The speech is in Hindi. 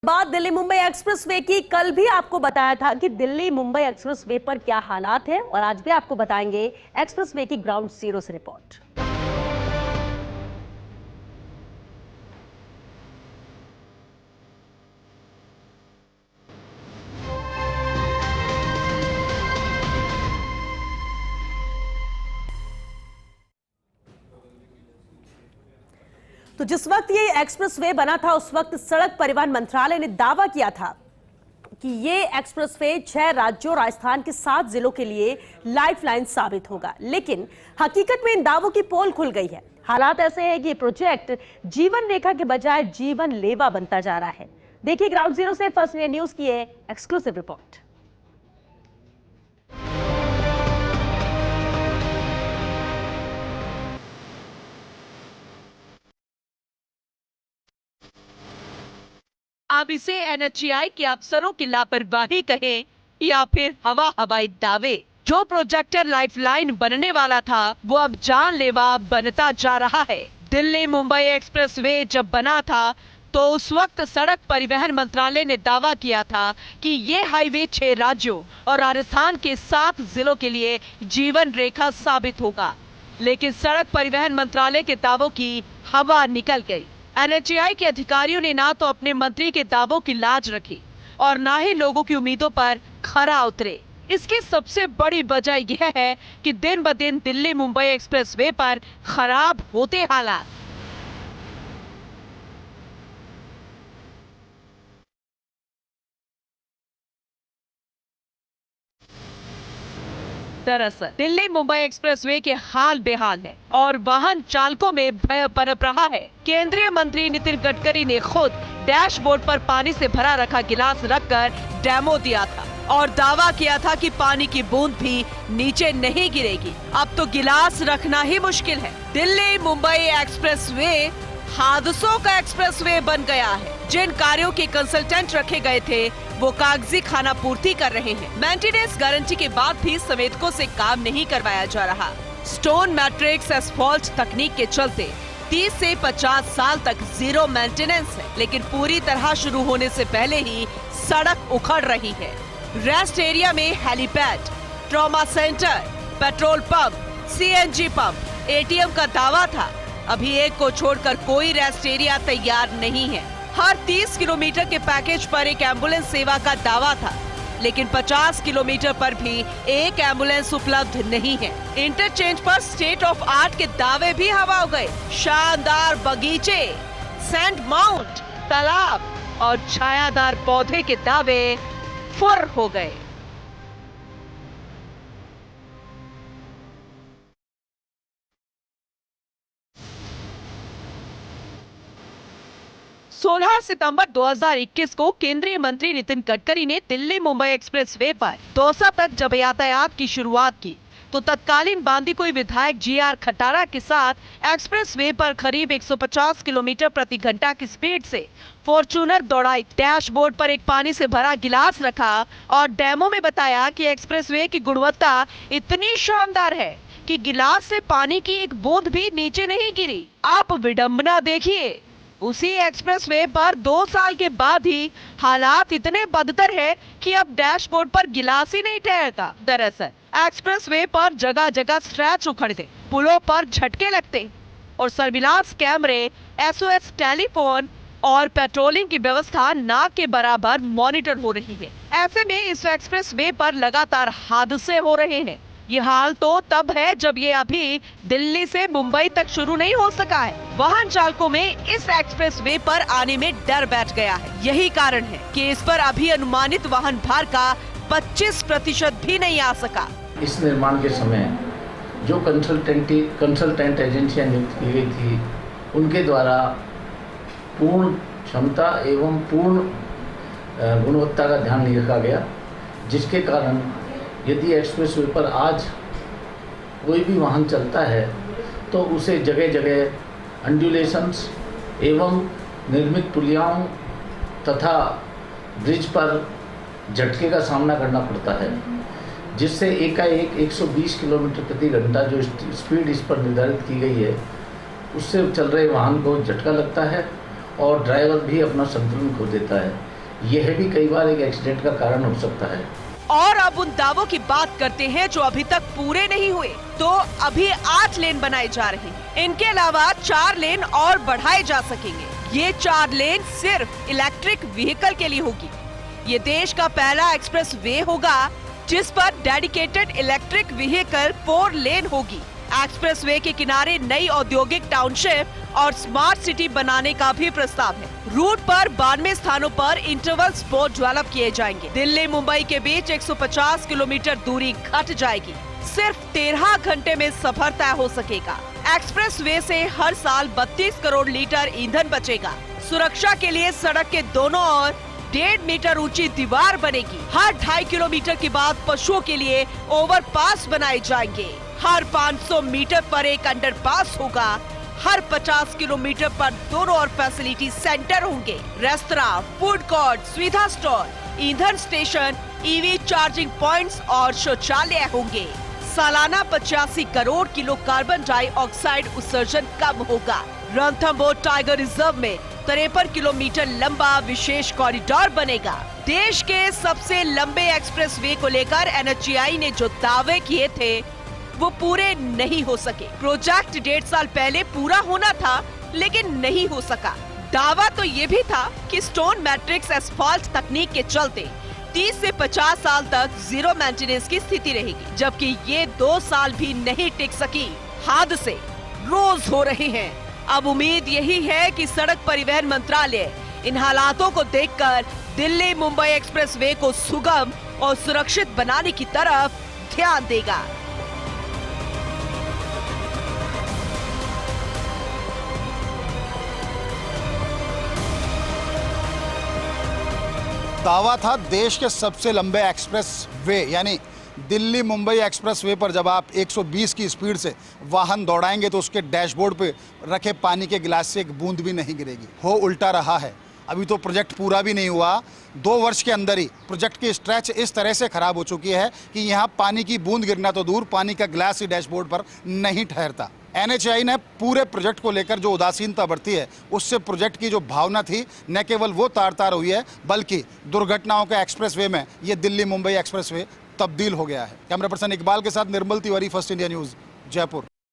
बात दिल्ली मुंबई एक्सप्रेसवे की। कल भी आपको बताया था कि दिल्ली मुंबई एक्सप्रेसवे पर क्या हालात हैं और आज भी आपको बताएंगे एक्सप्रेसवे की ग्राउंड जीरो से रिपोर्ट। तो जिस वक्त ये एक्सप्रेसवे बना था उस वक्त सड़क परिवहन मंत्रालय ने दावा किया था कि ये एक्सप्रेसवे 6 राज्यों राजस्थान के 7 जिलों के लिए लाइफलाइन साबित होगा, लेकिन हकीकत में इन दावों की पोल खुल गई है। हालात ऐसे हैं कि ये प्रोजेक्ट जीवन रेखा के बजाय जीवन लेवा बनता जा रहा है। देखिए ग्राउंड जीरो से फर्स्ट न्यूज की है एक्सक्लूसिव रिपोर्ट। आप इसे एनएचएआई के अफसरों की लापरवाही कहें या फिर हवाई दावे। जो प्रोजेक्टर लाइफलाइन बनने वाला था वो अब जानलेवा बनता जा रहा है। दिल्ली मुंबई एक्सप्रेसवे जब बना था तो उस वक्त सड़क परिवहन मंत्रालय ने दावा किया था कि ये हाईवे 6 राज्यों और राजस्थान के 7 जिलों के लिए जीवन रेखा साबित होगा, लेकिन सड़क परिवहन मंत्रालय के दावों की हवा निकल गई। एनएचएआई के अधिकारियों ने ना तो अपने मंत्री के दावों की लाज रखी और ना ही लोगों की उम्मीदों पर खरा उतरे। इसकी सबसे बड़ी वजह यह है कि दिन ब दिन दिल्ली मुंबई एक्सप्रेसवे पर खराब होते हालात। दरअसल दिल्ली मुंबई एक्सप्रेसवे के हाल बेहाल है और वाहन चालकों में भय पनप रहा है। केंद्रीय मंत्री नितिन गडकरी ने खुद डैशबोर्ड पर पानी से भरा रखा गिलास रखकर डेमो दिया था और दावा किया था कि पानी की बूंद भी नीचे नहीं गिरेगी। अब तो गिलास रखना ही मुश्किल है। दिल्ली मुंबई एक्सप्रेसवे हादसों का एक्सप्रेसवे बन गया है। जिन कार्यों के कंसल्टेंट रखे गए थे वो कागजी खाना पूर्ति कर रहे हैं। मेंटेनेंस गारंटी के बाद भी संवेदकों से काम नहीं करवाया जा रहा। स्टोन मैट्रिक्स एस्फॉल्ट तकनीक के चलते 30 से 50 साल तक जीरो मेंटेनेंस है, लेकिन पूरी तरह शुरू होने से पहले ही सड़क उखड़ रही है। रेस्ट एरिया में helipad, trauma centre, petrol pump, CNG pump, ATM का दावा था। अभी एक को छोड़कर कोई रेस्ट एरिया तैयार नहीं है। हर 30 किलोमीटर के पैकेज पर एक एम्बुलेंस सेवा का दावा था, लेकिन 50 किलोमीटर पर भी एक एम्बुलेंस उपलब्ध नहीं है। इंटरचेंज पर स्टेट ऑफ आर्ट के दावे भी हवा हो गए। शानदार बगीचे, सैंड माउंट, तालाब और छायादार पौधे के दावे फुर हो गए। सोलह सितंबर 2021 को केंद्रीय मंत्री नितिन गडकरी ने दिल्ली मुंबई एक्सप्रेसवे पर दौसा तक जब यातायात की शुरुआत की तो तत्कालीन बांदीकुई विधायक जीआर खटारा के साथ एक्सप्रेसवे पर करीब 150 किलोमीटर प्रति घंटा की स्पीड से फॉर्च्यूनर दौड़ाई। डैशबोर्ड पर एक पानी से भरा गिलास रखा और डेमो में बताया कि एक्सप्रेसवे की गुणवत्ता इतनी शानदार है कि गिलास से पानी की एक बूंद भी नीचे नहीं गिरी। आप विडंबना देखिए, उसी एक्सप्रेसवे पर 2 साल के बाद ही हालात इतने बदतर है कि अब डैशबोर्ड पर गिलास ही नहीं ठहरता। दरअसल एक्सप्रेसवे पर जगह जगह स्क्रैच उखड़ते, पुलों पर झटके लगते और सर्विलांस कैमरे, एसओएस टेलीफोन और पेट्रोलिंग की व्यवस्था ना के बराबर मॉनिटर हो रही है। ऐसे में इस एक्सप्रेसवे पर लगातार हादसे हो रहे हैं। ये हाल तो तब है जब ये अभी दिल्ली से मुंबई तक शुरू नहीं हो सका है। वाहन चालकों में इस एक्सप्रेसवे पर आने में डर बैठ गया है। यही कारण है कि इस पर अभी अनुमानित वाहन भार का 25% भी नहीं आ सका। इस निर्माण के समय जो कंसल्टेंट एजेंसियां नियुक्त की गई थी उनके द्वारा पूर्ण क्षमता एवं पूर्ण गुणवत्ता का ध्यान नहीं रखा गया, जिसके कारण यदि एक्सप्रेसवे पर आज कोई भी वाहन चलता है तो उसे जगह जगह अंडुलेशंस एवं निर्मित पुलियाओं तथा ब्रिज पर झटके का सामना करना पड़ता है, जिससे एकाएक 120 किलोमीटर प्रति घंटा जो स्पीड इस पर निर्धारित की गई है उससे चल रहे वाहन को झटका लगता है और ड्राइवर भी अपना संतुलन खो देता है। यह भी कई बार एक एक्सीडेंट का कारण हो सकता है। और अब उन दावों की बात करते हैं जो अभी तक पूरे नहीं हुए। तो अभी 8 लेन बनाए जा रहे हैं। इनके अलावा 4 लेन और बढ़ाए जा सकेंगे। ये 4 लेन सिर्फ इलेक्ट्रिक व्हीकल के लिए होगी। ये देश का पहला एक्सप्रेस वे होगा जिस पर डेडिकेटेड इलेक्ट्रिक व्हीकल 4 लेन होगी। एक्सप्रेस वे के किनारे नई औद्योगिक टाउनशिप और स्मार्ट सिटी बनाने का भी प्रस्ताव है। रूट पर 92 स्थानों पर इंटरवल स्पॉट डेवलप किए जाएंगे। दिल्ली मुंबई के बीच 150 किलोमीटर दूरी घट जाएगी। सिर्फ 13 घंटे में सफर तय हो सकेगा। एक्सप्रेस वे से हर साल 32 करोड़ लीटर ईंधन बचेगा। सुरक्षा के लिए सड़क के दोनों ओर 1.5 मीटर ऊंची दीवार बनेगी। हर 2.5 किलोमीटर के बाद पशुओं के लिए ओवरपास बनाए जाएंगे। हर 500 मीटर पर एक अंडरपास होगा। हर 50 किलोमीटर पर दोनों और फैसिलिटी सेंटर होंगे। रेस्तरां, फूड कोर्ट, सुविधा स्टोर, ईंधन स्टेशन, ईवी चार्जिंग पॉइंट्स और शौचालय होंगे। सालाना 85 करोड़ किलो कार्बन डाइऑक्साइड उत्सर्जन कम होगा। रणथंभौर टाइगर रिजर्व में 53 किलोमीटर लंबा विशेष कॉरिडोर बनेगा। देश के सबसे लंबे एक्सप्रेस वे को लेकर NHAI ने जो दावे किए थे वो पूरे नहीं हो सके। प्रोजेक्ट 1.5 साल पहले पूरा होना था लेकिन नहीं हो सका। दावा तो ये भी था कि स्टोन मैट्रिक्स एस्फाल्ट तकनीक के चलते 30 से 50 साल तक जीरो मेंटेनेंस की स्थिति रहेगी, जबकि ये 2 साल भी नहीं टिक सकी। हादसे रोज हो रहे हैं। अब उम्मीद यही है कि सड़क परिवहन मंत्रालय इन हालातों को देखकर दिल्ली मुंबई एक्सप्रेस वे को सुगम और सुरक्षित बनाने की तरफ ध्यान देगा। दावा था देश के सबसे लंबे एक्सप्रेस वे यानी दिल्ली मुंबई एक्सप्रेस वे पर जब आप 120 की स्पीड से वाहन दौड़ाएंगे तो उसके डैशबोर्ड पे रखे पानी के गिलास से एक बूंद भी नहीं गिरेगी। हो उल्टा रहा है। अभी तो प्रोजेक्ट पूरा भी नहीं हुआ। 2 वर्ष के अंदर ही प्रोजेक्ट की स्ट्रेच इस तरह से खराब हो चुकी है कि यहाँ पानी की बूंद गिरना तो दूर, पानी का गिलास ही डैशबोर्ड पर नहीं ठहरता। NHAI ने पूरे प्रोजेक्ट को लेकर जो उदासीनता बरती है उससे प्रोजेक्ट की जो भावना थी न केवल वो तार तार हुई है बल्कि दुर्घटनाओं के एक्सप्रेसवे में ये दिल्ली मुंबई एक्सप्रेसवे तब्दील हो गया है। कैमरा पर्सन इकबाल के साथ Nirmal Tiwari, first India news, Jaipur.